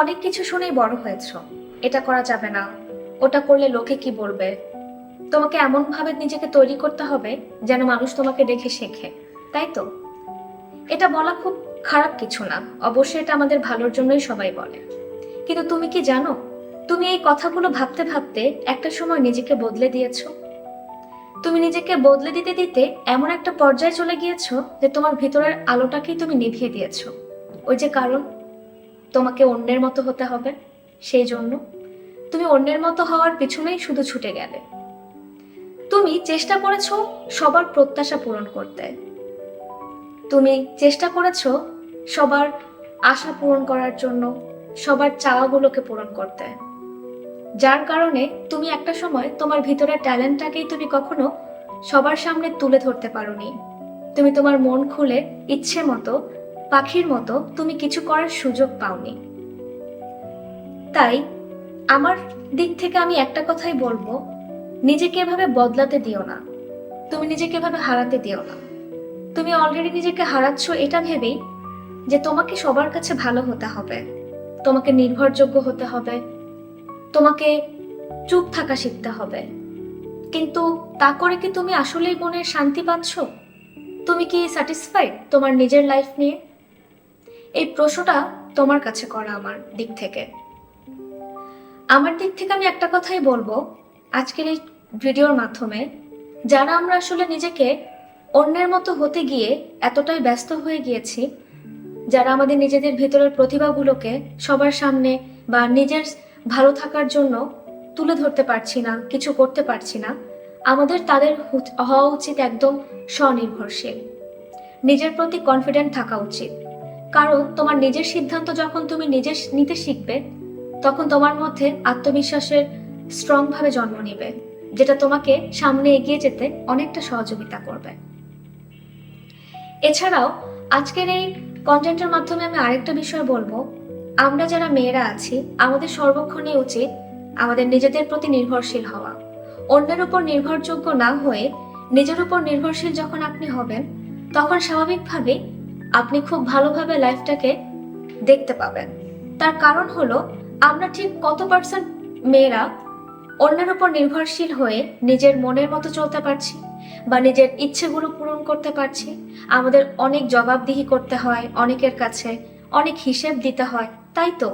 অনেক কিছু শুনেই বড় হয়েছো। এটা করা যাবে না, ওটা করলে লোকে কি বলবে। তোমাকে এমন ভাবে নিজেকে তৈরি করতে হবে যেন মানুষ তোমাকে দেখে শেখে, তাই তো? এটা বলা খুব খারাপ কিছু না, অবশ্যই এটা আমাদের ভালোর জন্যই সবাই বলে। কিন্তু তুমি কি জানো, তুমি এই কথাগুলো ভাবতে ভাবতে একটা সময় নিজেকে বদলে দিয়েছো। তুমি নিজেকে বদলে দিতে দিতে এমন একটা পর্যায়ে চলে গিয়েছো যে তোমার ভিতরের আলোটাকেই তুমি নিভিয়ে দিয়েছো। ওই যে কারণ, তোমাকে অন্যের মতো হতে হবে, সেই জন্য তুমি অন্যের মতো হওয়ার পিছনেই শুধু ছুটে গেলে। তুমি চেষ্টা করেছো সবার প্রত্যাশা পূরণ করতে, তুমি চেষ্টা করেছো সবার আশা পূরণ করার জন্য, সবার চাওয়াগুলোকে পূরণ করতে, যার কারণে তুমি একটা সময় তোমার ভিতরের ট্যালেন্টটাকেই তুমি কখনো সবার সামনে তুলে ধরতে পারোনি। তুমি তোমার মন খুলে ইচ্ছে মতো, পাখির মতো তুমি কিছু করার সুযোগ পাওনি। তাই আমার দিক থেকে আমি একটা কথাই বলবো, নিজেকে এভাবে বদলাতে দিও না, তুমি নিজেকে এভাবে হারাতে দিও না। তুমি অলরেডি নিজেকে হারাচ্ছ এটা ভেবেই যে তোমাকে সবার কাছে ভালো হতে হবে, তোমাকে নির্ভরযোগ্য হতে হবে, তোমাকে চুপ থাকা শিখতে হবে। কিন্তু তা করে কি তুমি আসলেই মনের শান্তি পাচ্ছ? তুমি কি স্যাটিসফাইড তোমার নিজের লাইফ নিয়ে? এই প্রশ্নটা তোমার কাছে করা আমার দিক থেকে। আমার দিক থেকে আমি একটা কথাই বলবো আজকের এই ভিডিওর মাধ্যমে, যারা আমরা আসলে নিজেকে অন্যের মতো হতে গিয়ে এতটাই ব্যস্ত হয়ে গিয়েছি, যারা আমাদের নিজেদের ভেতরের প্রতিভাগুলোকে সবার সামনে বা নিজের ভালো থাকার জন্য তুলে ধরতে পারছি না, কিছু করতে পারছি না, আমাদের তাদের হওয়া উচিত একদম স্বনির্ভরশীল, নিজের প্রতি কনফিডেন্ট থাকা উচিত। কারণ তোমার নিজের সিদ্ধান্ত যখন তুমি নিজে নিতে শিখবে, তখন তোমার মধ্যে আত্মবিশ্বাসের স্ট্রং ভাবে জন্ম নেবে, যেটা তোমাকে সামনে এগিয়ে যেতে অনেকটা সহযোগিতা করবে। এছাড়াও আজকের এই কন্টেন্টের মাধ্যমে আমি আরেকটা বিষয় বলবো, আমরা যারা মেয়েরা আছি আমাদের সর্বক্ষণই উচিত আমাদের নিজেদের প্রতি নির্ভরশীল হওয়া। অন্যের উপর নির্ভরযোগ্য না হয়ে নিজের উপর নির্ভরশীল যখন আপনি হবেন, তখন স্বাভাবিকভাবে আপনি খুব ভালোভাবে লাইফটাকে দেখতে পাবেন। তার কারণ হলো, আমরা ঠিক কত পার্সেন্ট মেয়েরা অন্যের উপর নির্ভরশীল হয়ে নিজের মনের মতো চলতে পারছি বা নিজের ইচ্ছেগুলো পূরণ করতে পারছি। আমাদের অনেক জবাবদিহি করতে হয় অনেকের কাছে, অনেক হিসেব দিতে হয়, তাই তো?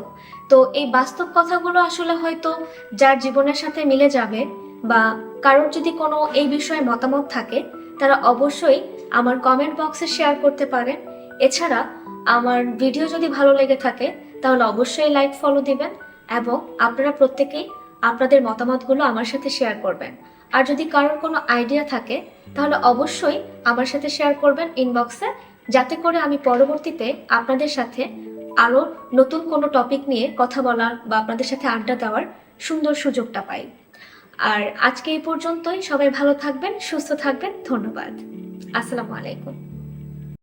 তো এই বাস্তব কথাগুলো আসলে হয়তো যার জীবনের সাথে মিলে যাবে বা কারোর যদি কোনো এই বিষয়ে মতামত থাকে, তারা অবশ্যই আমার কমেন্ট বক্সে শেয়ার করতে পারেন। এছাড়া আমার ভিডিও যদি ভালো লেগে থাকে তাহলে অবশ্যই লাইক ফলো দিবেন এবং আপনারা প্রত্যেকেই আপনাদের মতামতগুলো আমার সাথে শেয়ার করবেন। আর যদি কারোর কোনো আইডিয়া থাকে তাহলে অবশ্যই আমার সাথে শেয়ার করবেন ইনবক্সে, যাতে করে আমি পরবর্তীতে আপনাদের সাথে আরও নতুন কোনো টপিক নিয়ে কথা বলার বা আপনাদের সাথে আড্ডা দেওয়ার সুন্দর সুযোগটা পাই। আর আজকে এই পর্যন্তই। সবাই ভালো থাকবেন, সুস্থ থাকবেন। ধন্যবাদ। আসসালামু আলাইকুম।